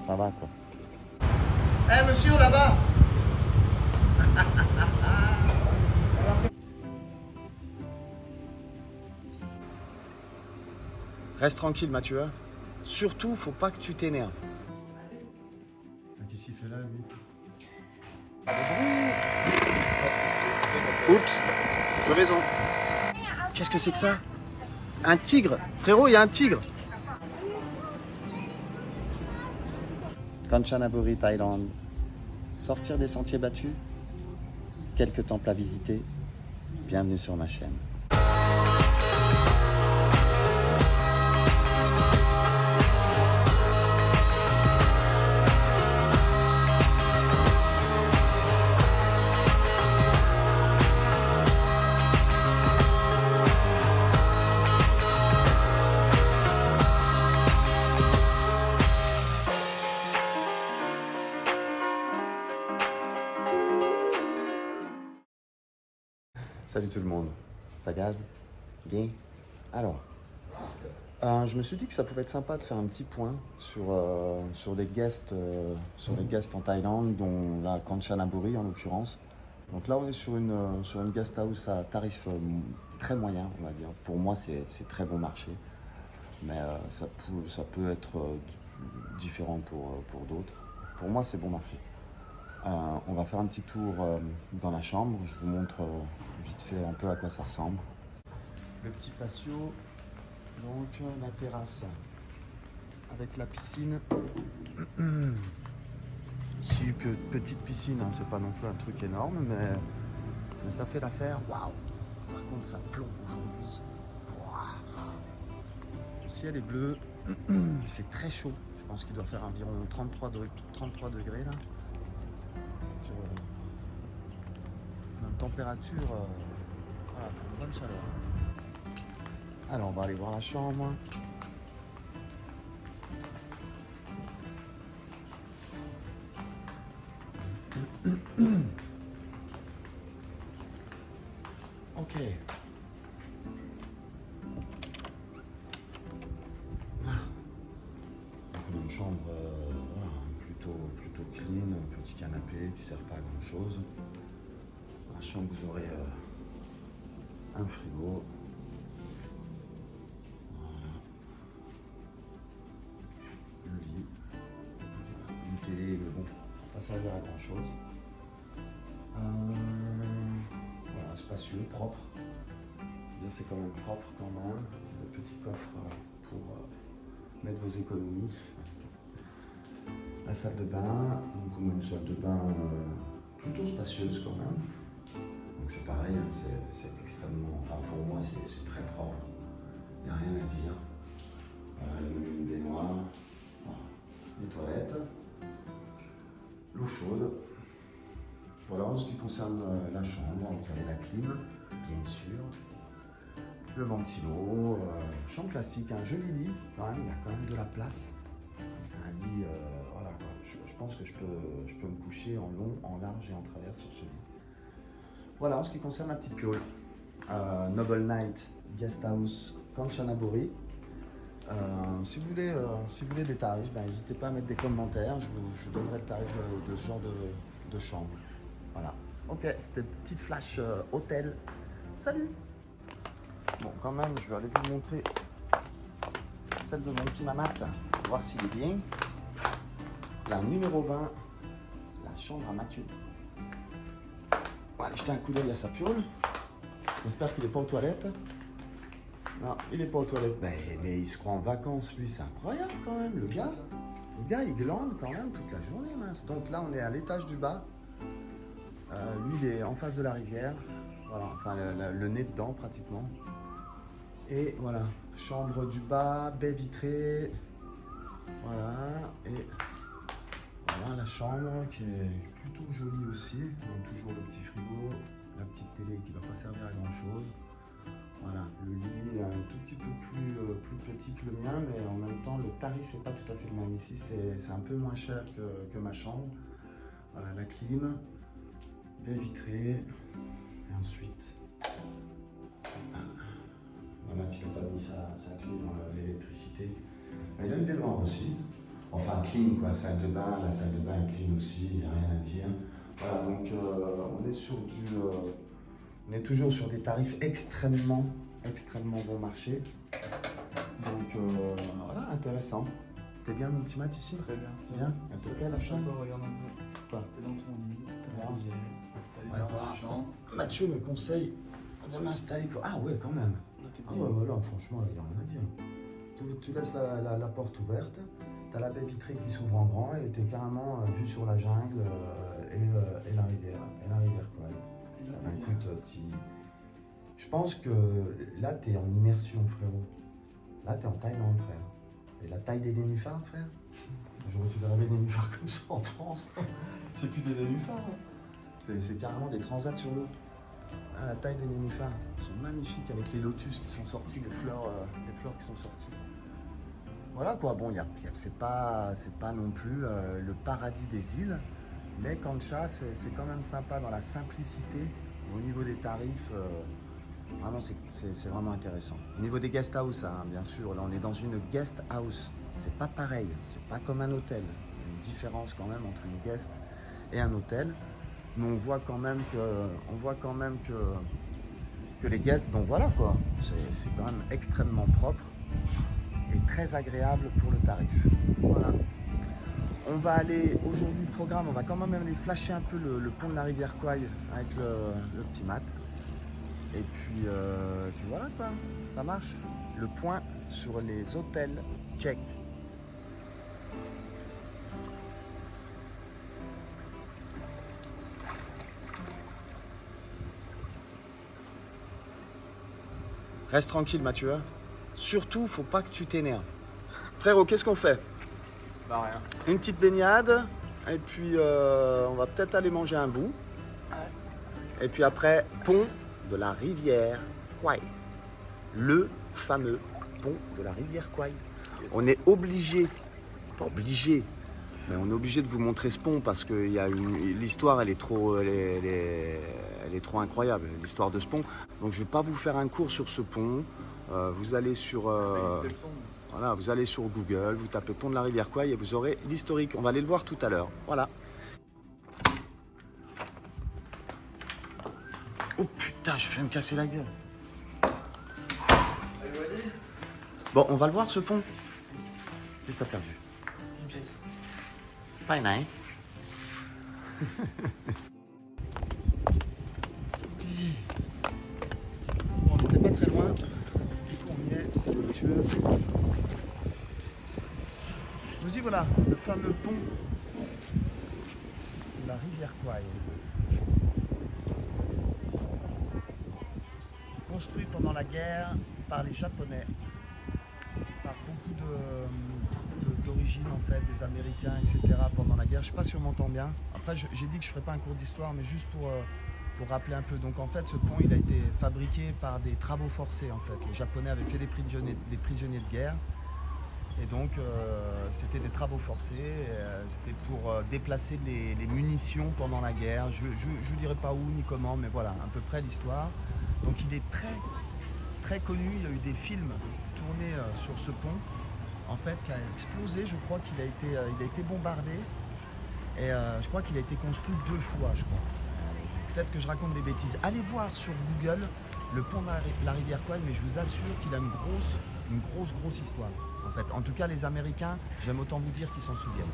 Ça va quoi. Eh monsieur là-bas. Reste tranquille Mathieu. Surtout, faut pas que tu t'énerves. Qu'est-ce qu'il fait là lui? Oups, crevaison. Qu'est-ce que c'est que ça? Un tigre. Frérot, il y a un tigre. Kanchanaburi, Thaïlande. Sortir des sentiers battus. Quelques temples à visiter. Bienvenue sur ma chaîne. Salut tout le monde, ça gaze? Bien? Alors, je me suis dit que ça pouvait être sympa de faire un petit point sur les guests en Thaïlande, dont la Kanchanaburi en l'occurrence. Donc là on est sur une guest house à tarif très moyen, on va dire. Pour moi c'est très bon marché, mais ça peut être différent pour d'autres. Pour moi c'est bon marché. On va faire un petit tour dans la chambre, je vous montre vite fait un peu à quoi ça ressemble. Le petit patio, donc la terrasse avec la piscine. Si, petite piscine, hein, c'est pas non plus un truc énorme, mais ça fait l'affaire. Waouh! Par contre, ça plombe aujourd'hui. Le ciel est bleu, il fait très chaud. Je pense qu'il doit faire environ 33 degrés là. Une température, voilà, fait une bonne chaleur. Alors on va aller voir la chambre. Ok. Donc on a une chambre voilà, plutôt clean, un petit canapé qui sert pas à grand chose. Dans la chambre vous aurez un frigo. Voilà. Le lit. Une télé, mais bon, pas servir à grand chose. Voilà, spacieux, propre. Bien, c'est quand même propre quand même. Le petit coffre pour mettre vos économies. La salle de bain, donc on a une salle de bain plutôt spacieuse quand même. Donc c'est pareil, hein, c'est extrêmement, enfin pour moi c'est très propre. Il n'y a rien à dire. Voilà, une baignoire, voilà. Les toilettes, l'eau chaude. Voilà, en ce qui concerne la chambre, vous avez la clim, bien sûr. Le ventilo, chambre classique, un joli lit, quand même, il y a quand même de la place. C'est un lit, voilà quoi. Je pense que je peux me coucher en long, en large et en travers sur ce lit. Voilà, en ce qui concerne la petite piole. Noble Night Guest House Kanchanaburi. Si vous voulez des tarifs, n'hésitez pas à mettre des commentaires. Je vous donnerai le tarif de ce genre de chambre. Voilà. Ok, c'était le petit flash hôtel. Salut! Bon, quand même, je vais aller vous montrer celle de mon petit mamat, voir s'il est bien. La numéro 20, la chambre à Mathieu. On va aller jeter un coup d'œil à sa piole. J'espère qu'il n'est pas aux toilettes. Non, il n'est pas aux toilettes. Mais il se croit en vacances, lui, c'est incroyable quand même, le gars. Le gars, il glande quand même toute la journée, mince. Donc là, on est à l'étage du bas. Lui, il est en face de la rivière. Voilà, enfin, le nez dedans, pratiquement. Et voilà, chambre du bas, baie vitrée. Voilà, et voilà la chambre qui est plutôt jolie aussi. Donc toujours le petit frigo, la petite télé qui ne va pas servir à grand chose. Voilà, le lit un tout petit peu plus petit que le mien, mais en même temps le tarif n'est pas tout à fait le même. Ici c'est un peu moins cher que ma chambre. Voilà, la clim, baie vitrée, et ensuite, voilà, il n'a pas mis sa clé dans l'électricité. Il a une baignoire aussi. Enfin, clean quoi, salle de bain, la salle de bain est clean aussi, il n'y a rien à dire. Voilà, donc on est sur on est toujours sur des tarifs extrêmement bon marché. Donc voilà, intéressant. T'es bien mon petit Matt ici? Très bien. Bien? Un peu près la chambre? Regarde un peu. Quoi? T'es dans ton lit. Ouais, on va. Mathieu me conseille de m'installer pour. Ah ouais, quand même. Ah ouais, voilà, franchement, là, il n'y a rien à dire. Tu laisses la porte ouverte, tu as la baie vitrée qui s'ouvre en grand et tu es carrément vu sur la jungle et la rivière. Et la rivière, quoi. Écoute, je pense que là, tu es en immersion, frérot. Là, tu es en Thaïlande, frère. Et la taille des nénuphars, frère. Le jour où tu verras des nénuphars comme ça en France, c'est plus des nénuphars. Hein. C'est carrément des transats sur l'eau. Ah, la taille des nénuphars, ils sont magnifiques avec les lotus qui sont sortis, les fleurs qui sont sorties. Voilà quoi, bon, c'est pas non plus le paradis des îles, mais Kancha, c'est quand même sympa dans la simplicité. Au niveau des tarifs, vraiment, c'est vraiment intéressant. Au niveau des guest house, hein, bien sûr, là on est dans une guest house. C'est pas pareil, c'est pas comme un hôtel. Il y a une différence quand même entre une guest et un hôtel. Mais on voit quand même que les guests, bon voilà quoi, c'est quand même extrêmement propre et très agréable pour le tarif. Voilà. On va aller aujourd'hui, programme, on va quand même aller flasher un peu le pont de la rivière Kwai avec le petit Matt. Et puis voilà quoi, ça marche. Le point sur les hôtels, check. Reste tranquille Mathieu, surtout faut pas que tu t'énerves. Frérot, qu'est-ce qu'on fait? Bah rien. Une petite baignade, et puis on va peut-être aller manger un bout. Et puis après, pont de la rivière Kwai. Le fameux pont de la rivière Kwai. On est obligé, pas obligé, mais on est obligé de vous montrer ce pont parce que l'histoire elle est trop incroyable, l'histoire de ce pont. Donc je ne vais pas vous faire un cours sur ce pont. Vous allez sur voilà, vous allez sur Google, vous tapez pont de la rivière Kwai et vous aurez l'historique. On va aller le voir tout à l'heure. Voilà. Oh putain, je vais me casser la gueule. Bon, on va le voir ce pont. Qu'est-ce que t'as perdu? Pas une. Bon, on n'était pas très loin. Du coup, on y est, c'est voluptueux. Je vous dis, voilà, le fameux pont de la rivière Kwai. Construit pendant la guerre par les Japonais, par beaucoup d'origine en fait, des Américains, etc. pendant la guerre. Je ne sais pas si on m'entend bien. Après, j'ai dit que je ne ferais pas un cours d'histoire, mais juste pour rappeler un peu. Donc en fait, ce pont, il a été fabriqué par des travaux forcés en fait. Les Japonais avaient fait des prisonniers de guerre. Et donc, c'était des travaux forcés. C'était pour déplacer les munitions pendant la guerre. Je ne vous dirai pas où ni comment, mais voilà, à peu près l'histoire. Donc il est très connu, il y a eu des films tournés sur ce pont, en fait, qui a explosé, je crois qu'il a été bombardé, et je crois qu'il a été construit 2 fois, je crois. Peut-être que je raconte des bêtises. Allez voir sur Google le pont de la rivière Kwai, mais je vous assure qu'il a une grosse histoire, en fait. En tout cas, les Américains, j'aime autant vous dire qu'ils s'en souviennent.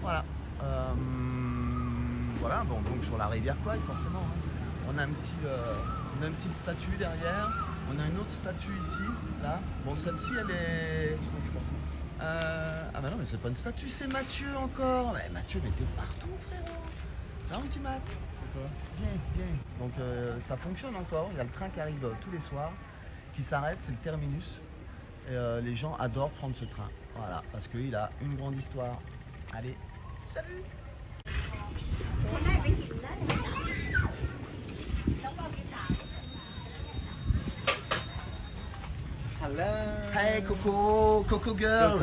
Voilà. Voilà, bon, donc sur la rivière Kwai, forcément, hein. On a une petite statue derrière, on a une autre statue ici, là. Bon, celle-ci, elle est... Ah bah non, mais c'est pas une statue, c'est Mathieu encore. Mais Mathieu, mais t'es partout, frérot. Ça va, mon petit Matt? Bien. Donc ça fonctionne encore, il y a le train qui arrive tous les soirs, qui s'arrête, c'est le terminus. Et les gens adorent prendre ce train, voilà, parce qu'il a une grande histoire. Allez, salut! Hello. Hey Coco girl,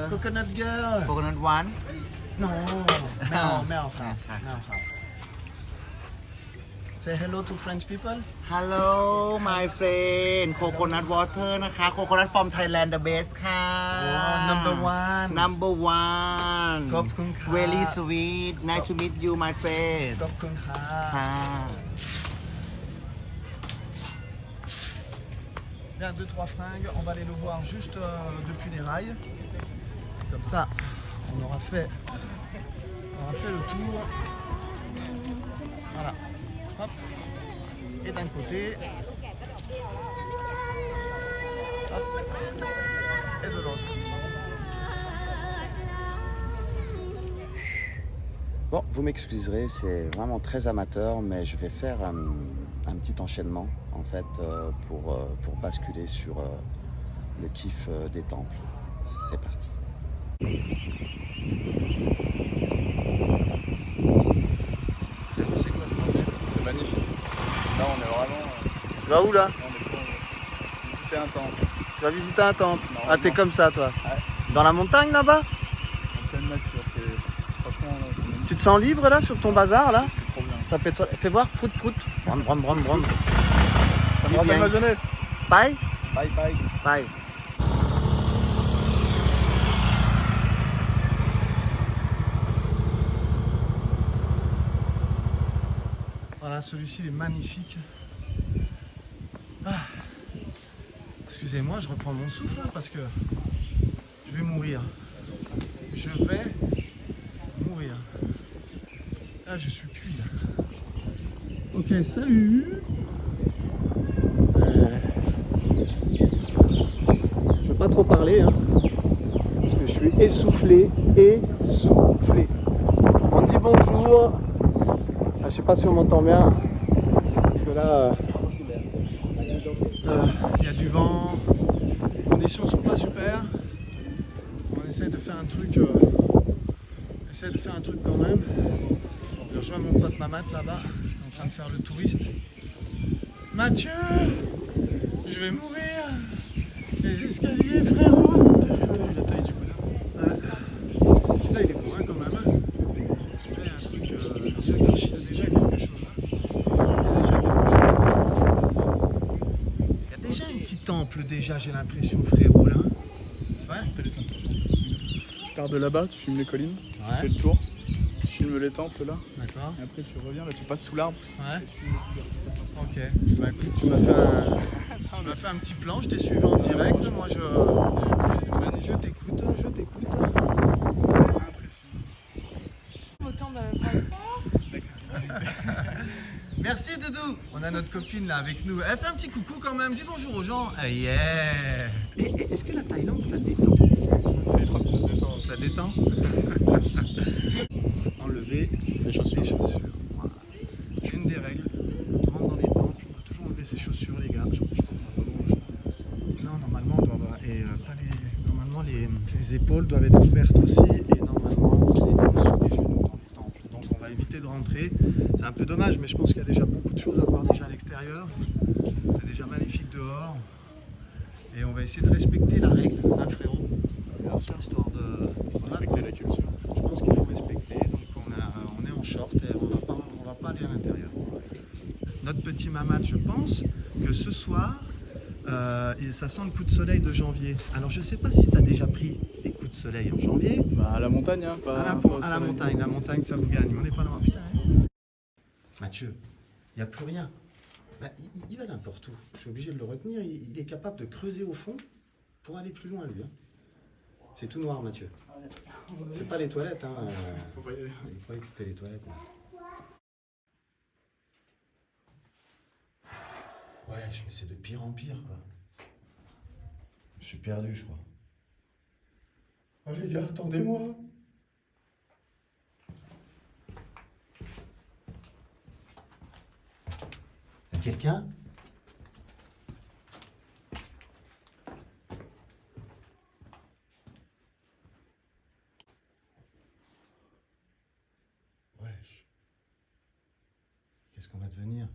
coconut girl. Coconut one. Non, merde. Say hello to French people. Hello my friend coconut water นะคะ coconut from Thailand the best ค่ะ Number one. number one ขอบคุณค่ะ very sweet nice to meet you my friend ขอบคุณค่ะ ค่ะ Bien, 2-3 fringues, on va aller le voir juste depuis les rails. Comme ça, on aura fait le tour. Voilà. Hop. Et d'un côté. Hop. Et de l'autre. Bon, vous m'excuserez, c'est vraiment très amateur, mais je vais faire un petit enchaînement en fait pour basculer sur le kiff des temples. C'est parti. C'est quoi ce bordel? C'est magnifique. Là, on est vraiment. Tu vas où là? On est pour visiter un temple. Tu vas visiter un temple. Normalement. Ah, t'es comme ça toi? Ouais. Dans la montagne là-bas? En pleine nature. C'est franchement. C'est magnifique. Tu te sens libre là sur ton bazar là? C'est trop bien. Tapez-toi. Fais voir, prout prout. Brom brom brom brom. Ça me Dis rappelle bien. ma jeunesse. Bye. Bye bye. Bye. Voilà, celui-ci il est magnifique. Ah. Excusez-moi, je reprends mon souffle là, parce que je vais mourir. Je vais mourir. Là, je suis cuit. Là. Ok, salut. Je veux pas trop parler, hein, parce que je suis essoufflé. On dit bonjour. Ah, je sais pas si on m'entend bien, parce que là, il y a du vent, les conditions sont pas super. On essaie de faire un truc, quand même. Je rejoins mon pote Mamat là-bas, en train de faire le touriste. Mathieu, je vais mourir. Les escaliers, frérot. La taille du bonheur. Ouais. Celui-là, il est bon, hein, quand même. Celui-là, il y a un truc, il y a déjà quelque chose. Il y a déjà un petit temple, déjà, j'ai l'impression, frérot, là. Ouais. Téléphone. Tu pars de là-bas, tu filmes les collines, tu fais Ouais. le tour, tu filmes les temples là, D'accord. et après tu reviens, là tu passes sous l'arbre. Ouais. Et tu filmes le Ok. Bah écoute, tu m'as fait un petit plan, je t'ai suivi en direct. Moi, C'est magnifique. je t'écoute. Impressionnant. Autant de L'accessibilité. Merci Doudou. On a notre copine là avec nous. Elle fait un petit coucou quand même. Dis bonjour aux gens. Ah, yeah. Et est-ce que la Thaïlande ça détend? Ça détend. Enlever Les chaussures. Voilà. C'est une des règles. Quand on rentre dans les temples, on doit toujours enlever ses chaussures, les gars. Non, normalement, on doit avoir. Et normalement, les épaules doivent être couvertes aussi. Et normalement, c'est en dessous des genoux dans les temples. Donc, on va éviter de rentrer. C'est un peu dommage, mais je pense qu'il y a déjà beaucoup de choses à voir déjà à l'extérieur. C'est déjà magnifique dehors. Et on va essayer de respecter la règle, hein, frérot? Bien sûr. Histoire de. Voilà. Respecter la culture. Je pense qu'il faut respecter, donc on est en short et on va pas aller à l'intérieur. Notre petit Mamat, je pense que ce soir, et ça sent le coup de soleil de janvier. Alors je sais pas si tu as déjà pris des coups de soleil en janvier. Bah, à la montagne, hein, pas À pas au la soleil. montagne, la montagne ça vous gagne, on n'est pas loin. Putain, hein. Mathieu, il n'y a plus rien. Bah, il va n'importe où. Je suis obligé de le retenir. Il est capable de creuser au fond pour aller plus loin, lui. Hein. C'est tout noir, Mathieu. C'est pas les toilettes. Hein. Faut pas y aller. Il croyait que c'était les toilettes. Ouais, mais c'est de pire en pire, quoi. Je suis perdu, je crois. Oh les gars, attendez-moi. Y'a quelqu'un? Wesh. Qu'est-ce qu'on va devenir?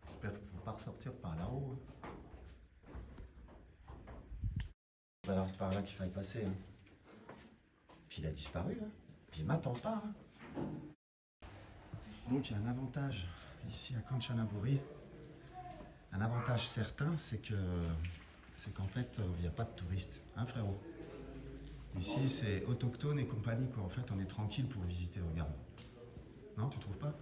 J'espère qu'il ne faut pas ressortir par là-haut. Hein. C'est alors par là qu'il faille passer. Hein. qu'il a disparu. Hein. Puis il m'attend pas. Hein. Donc il y a un avantage ici à Kanchanaburi. Un avantage certain, c'est qu'en fait, il n'y a pas de touristes, hein frérot? Ici, c'est autochtone et compagnie, quoi. En fait, on est tranquille pour visiter, regarde. Non, tu trouves pas?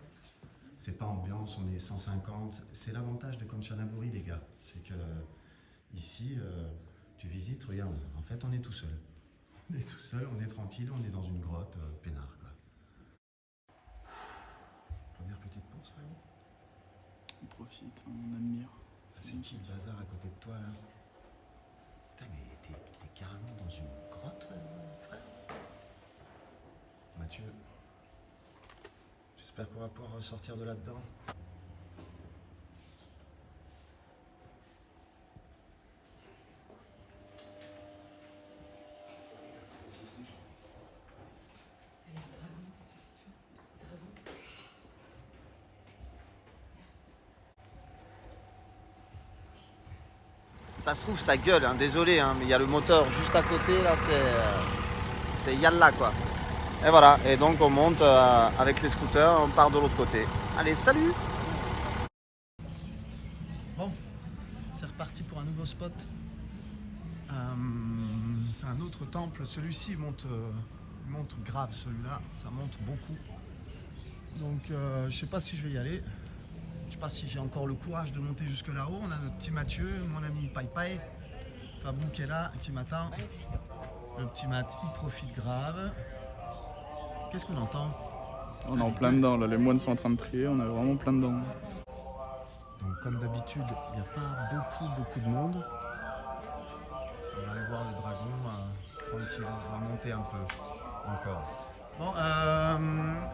C'est pas ambiance, on est 150. C'est l'avantage de Kanchanaburi, les gars. C'est que ici, tu visites, regarde, en fait, on est tout seul. On est tout seul, on est tranquille, on est dans une grotte, peinard, quoi. Première petite pause, frérot. On profite, on admire. C'est qui le bazar à côté de toi là? Putain, mais t'es carrément dans une grotte, frère. Mathieu, j'espère qu'on va pouvoir ressortir de là-dedans. Ça se trouve, ça gueule, hein, désolé, hein, mais il y a le moteur juste à côté, là, c'est Yalla, quoi. Et voilà, et donc on monte avec les scooters, on part de l'autre côté. Allez, salut! Bon, c'est reparti pour un nouveau spot. C'est un autre temple, celui-ci il monte grave, celui-là, ça monte beaucoup. Donc je sais pas si je vais y aller. Je sais pas si j'ai encore le courage de monter jusque là-haut. On a notre petit Mathieu, mon ami Pai Pai, Fabou qui est là, qui m'attend. Le petit Matt, il profite grave. Qu'est-ce qu'on entend? On est en plein dedans, là, les moines sont en train de prier, on est vraiment plein dedans. Donc comme d'habitude, il n'y a pas beaucoup de monde. On va aller voir le dragon tranquille, on va monter un peu encore. Bon,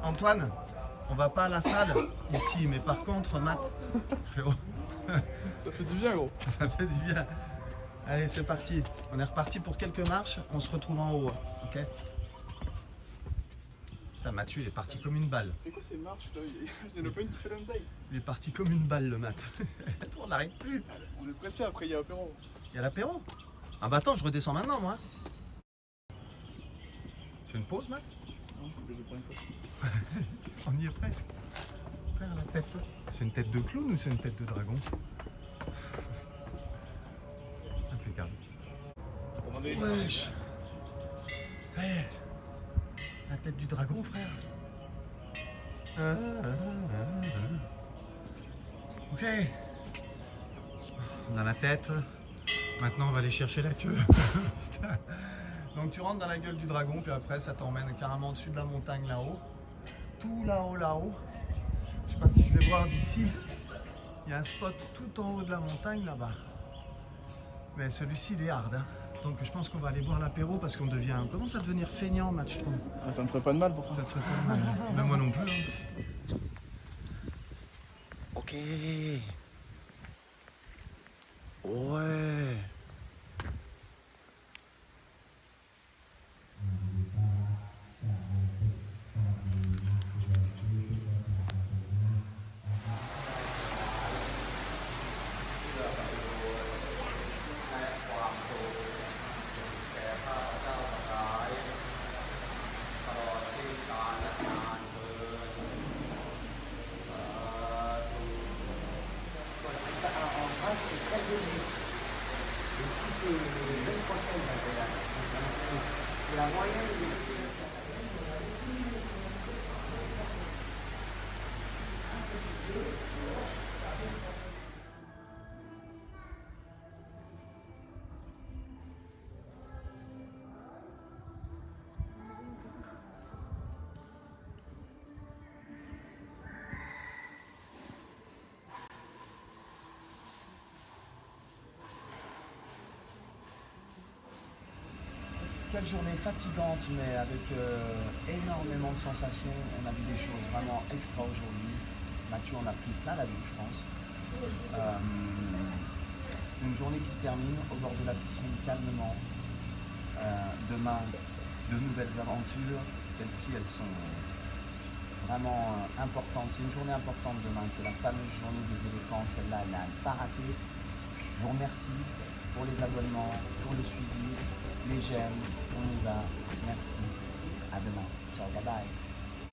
Antoine, on va pas à la salle ici, mais par contre, Matt, frérot, Ça fait du bien, gros. ça fait du bien. Allez, c'est parti. On est reparti pour quelques marches, on se retrouve en haut, ok? Putain, Mathieu, il est parti comme une balle. C'est quoi ces marches là? Il n'y en a pas une qui fait la même taille. Il est parti comme une balle, le Matt. On n'arrête plus. On est pressé, après il y a apéro. Il y a l'apéro. Ah bah attends, je redescends maintenant, moi. C'est une pause, Matt? Non, c'est que j'ai pas une fois. On y est presque. Frère, la tête. C'est une tête de clown ou c'est une tête de dragon? Impeccable. Wesh. Ça y est. La tête du dragon, frère. Ok. On a la tête. Maintenant, on va aller chercher la queue. Putain. Donc tu rentres dans la gueule du dragon, puis après ça t'emmène carrément au-dessus de la montagne là-haut. Tout là-haut. Je sais pas si je vais voir d'ici. Il y a un spot tout en haut de la montagne là-bas. Mais celui-ci il est hard. Hein. Donc je pense qu'on va aller boire l'apéro parce qu'on devient. On commence à devenir feignant, Matt, je trouve. Ah, ça me ferait pas de mal pour ça. Ça te fait pas de mal. Mais moi non plus. Hein. Ok. Ouais. Quelle journée fatigante, mais avec énormément de sensations. On a vu des choses vraiment extra aujourd'hui. Mathieu, on a pris plein la vue, je pense. C'est une journée qui se termine au bord de la piscine, calmement. Demain, de nouvelles aventures. Celles-ci, elles sont vraiment importantes. C'est une journée importante demain. C'est la fameuse journée des éléphants. Celle-là, elle n'a pas raté. Je vous remercie pour les abonnements, pour le suivi, les j'aime, on y va, merci. À demain. Ciao, bye bye.